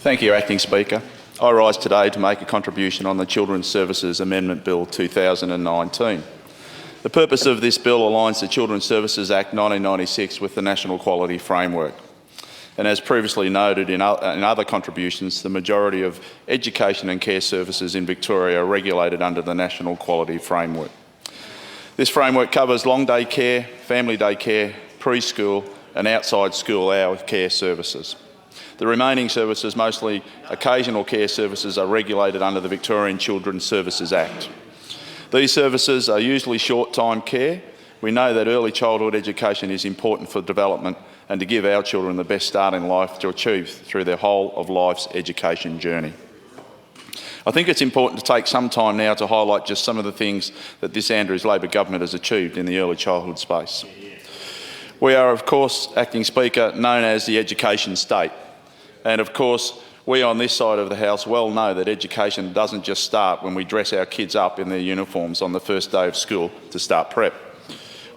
Thank you, Acting Speaker. I rise today to make a contribution on the Children's Services Amendment Bill 2019. The purpose of this bill aligns the Children's Services Act 1996 with the National Quality Framework. And as previously noted in other contributions, the majority of education and care services in Victoria are regulated under the National Quality Framework. This framework covers long day care, family day care, preschool and outside school hour care services. The remaining services, mostly occasional care services, are regulated under the Victorian Children's Services Act. These services are usually short-time care. We know that early childhood education is important for development and to give our children the best start in life to achieve through their whole of life's education journey. I think it's important to take some time now to highlight just some of the things that this Andrews Labor government has achieved in the early childhood space. We are, of course, Acting Speaker, known as the education state. And of course, we on this side of the House well know that education doesn't just start when we dress our kids up in their uniforms on the first day of school to start prep.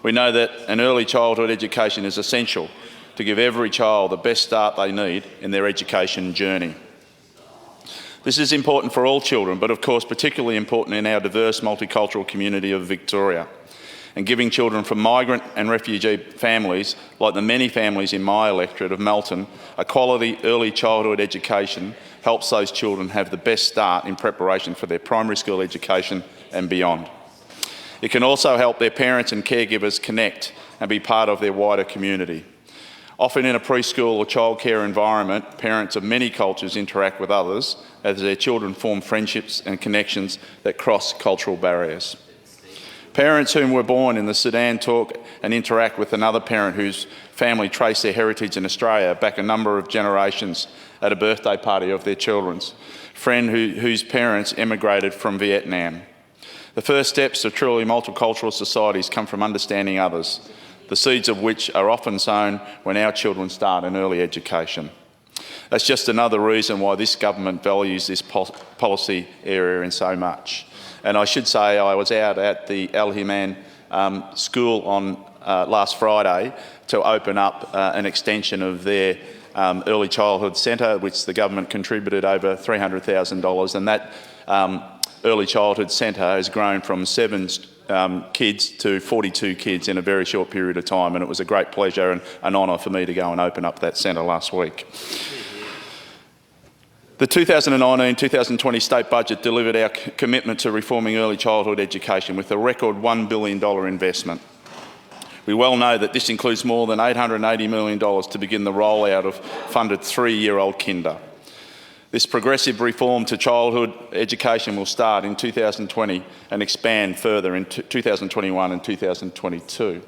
We know that an early childhood education is essential to give every child the best start they need in their education journey. This is important for all children, but of course particularly important in our diverse multicultural community of Victoria. And giving children from migrant and refugee families, like the many families in my electorate of Melton, a quality early childhood education helps those children have the best start in preparation for their primary school education and beyond. It can also help their parents and caregivers connect and be part of their wider community. Often in a preschool or childcare environment, parents of many cultures interact with others as their children form friendships and connections that cross cultural barriers. Parents whom were born in the Sudan talk and interact with another parent whose family traced their heritage in Australia back a number of generations at a birthday party of their children's friend whose parents emigrated from Vietnam. The first steps of truly multicultural societies come from understanding others, the seeds of which are often sown when our children start an early education. That's just another reason why this government values this policy area in so much. And I should say I was out at the Al Himan school on last Friday to open up an extension of their early childhood centre, which the government contributed over $300,000, and that early childhood centre has grown from 7 kids to 42 kids in a very short period of time, and it was a great pleasure and an honour for me to go and open up that centre last week. The 2019-2020 state budget delivered our commitment to reforming early childhood education with a record $1 billion investment. We well know that this includes more than $880 million to begin the rollout of funded 3-year-old kinder. This progressive reform to childhood education will start in 2020 and expand further in 2021 and 2022.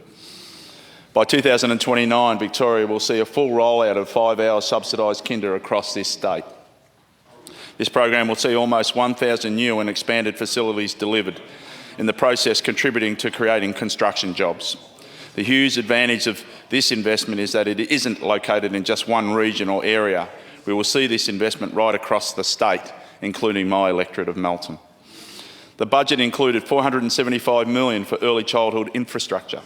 By 2029, Victoria will see a full rollout of 5-hour subsidised kinder across this state. This program will see almost 1,000 new and expanded facilities delivered, in the process contributing to creating construction jobs. The huge advantage of this investment is that it isn't located in just one region or area. We will see this investment right across the state, including my electorate of Melton. The budget included $475 million for early childhood infrastructure.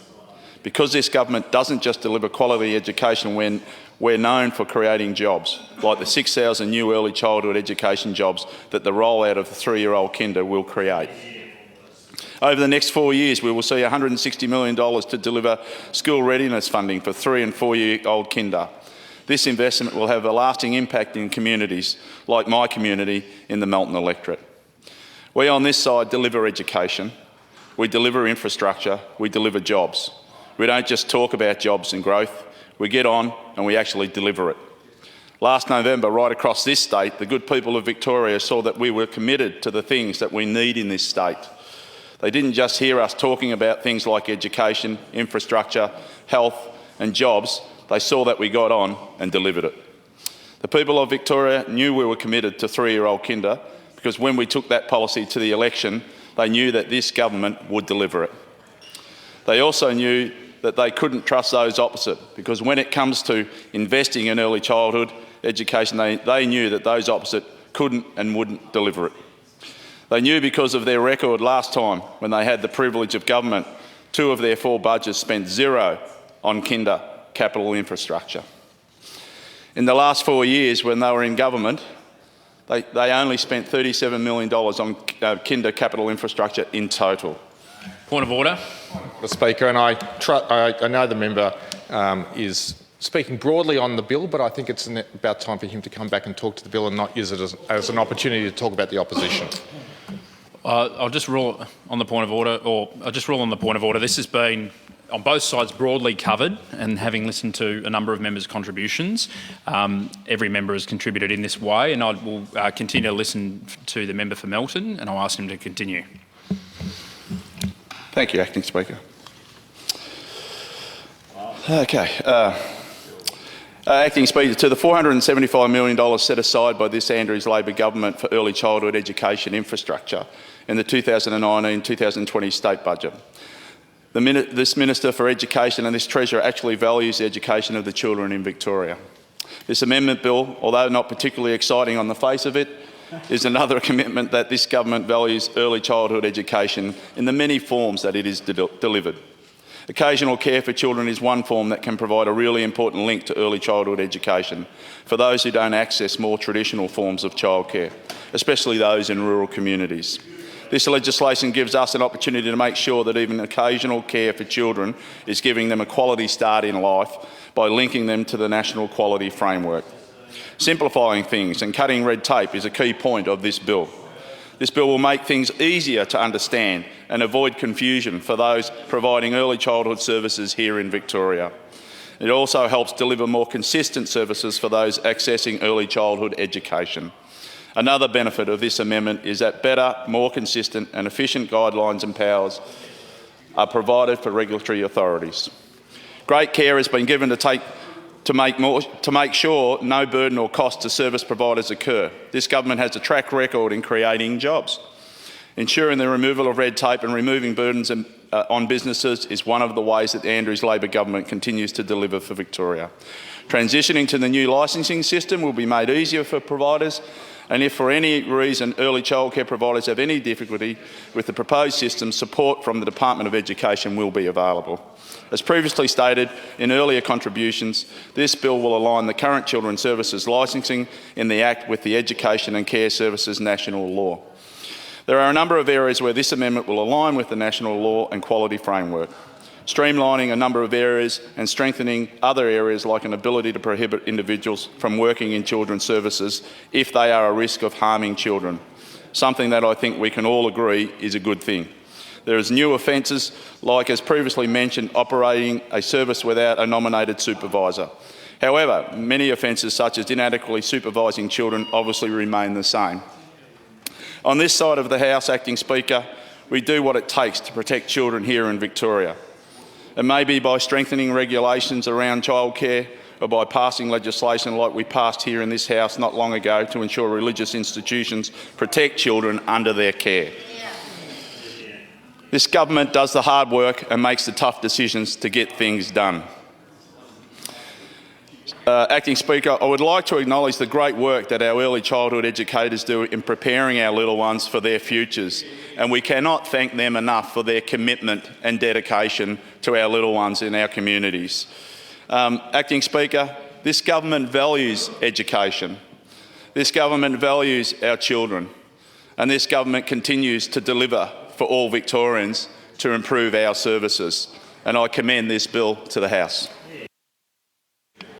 Because this government doesn't just deliver quality education when we're known for creating jobs, like the 6,000 new early childhood education jobs that the rollout of the 3-year-old kinder will create. Over the next 4 years, we will see $160 million to deliver school readiness funding for 3- and 4-year-old kinder. This investment will have a lasting impact in communities like my community in the Melton electorate. We on this side deliver education, we deliver infrastructure, we deliver jobs. We don't just talk about jobs and growth, we get on and we actually deliver it. Last November, right across this state, the good people of Victoria saw that we were committed to the things that we need in this state. They didn't just hear us talking about things like education, infrastructure, health and jobs, they saw that we got on and delivered it. The people of Victoria knew we were committed to 3-year-old kinder because when we took that policy to the election, they knew that this government would deliver it. They also knew that they couldn't trust those opposite, because when it comes to investing in early childhood education, they knew that those opposite couldn't and wouldn't deliver it. They knew because of their record last time when they had the privilege of government, 2 of their 4 budgets spent $0 on kinder capital infrastructure. In the last 4 years when they were in government, They only spent $37 million on kinder capital infrastructure in total. Point of order. Mr. Speaker, and I know the member is speaking broadly on the bill, but I think it's about time for him to come back and talk to the bill and not use it as an opportunity to talk about the opposition. I'll just rule on the point of order, This has been on both sides broadly covered, and having listened to a number of members' contributions, every member has contributed in this way, and I will continue to listen to the member for Melton, and I'll ask him to continue. Thank you, Acting Speaker. Okay. Acting Speaker, to the $475 million set aside by this Andrews Labor government for early childhood education infrastructure in the 2019-2020 state budget. This Minister for Education and this Treasurer actually values the education of the children in Victoria. This amendment bill, although not particularly exciting on the face of it, is another commitment that this government values early childhood education in the many forms that it is delivered. Occasional care for children is one form that can provide a really important link to early childhood education for those who don't access more traditional forms of childcare, especially those in rural communities. This legislation gives us an opportunity to make sure that even occasional care for children is giving them a quality start in life by linking them to the National Quality Framework. Simplifying things and cutting red tape is a key point of this bill. This bill will make things easier to understand and avoid confusion for those providing early childhood services here in Victoria. It also helps deliver more consistent services for those accessing early childhood education. Another benefit of this amendment is that better, more consistent and efficient guidelines and powers are provided for regulatory authorities. Great care has been given to make sure no burden or cost to service providers occur. This government has a track record in creating jobs. Ensuring the removal of red tape and removing burdens on businesses is one of the ways that the Andrews Labor government continues to deliver for Victoria. Transitioning to the new licensing system will be made easier for providers, and if for any reason early childcare providers have any difficulty with the proposed system, support from the Department of Education will be available. As previously stated in earlier contributions, this bill will align the current Children's Services licensing in the Act with the Education and Care Services national law. There are a number of areas where this amendment will align with the national law and quality framework, streamlining a number of areas and strengthening other areas like an ability to prohibit individuals from working in children's services if they are at risk of harming children, something that I think we can all agree is a good thing. There is new offences, like as previously mentioned, operating a service without a nominated supervisor. However, many offences such as inadequately supervising children obviously remain the same. On this side of the House, Acting Speaker, we do what it takes to protect children here in Victoria. It may be by strengthening regulations around childcare or by passing legislation like we passed here in this House not long ago to ensure religious institutions protect children under their care. This government does the hard work and makes the tough decisions to get things done. Acting Speaker, I would like to acknowledge the great work that our early childhood educators do in preparing our little ones for their futures, and we cannot thank them enough for their commitment and dedication to our little ones in our communities. Acting Speaker, this government values education. This government values our children, and this government continues to deliver for all Victorians to improve our services, and I commend this bill to the House.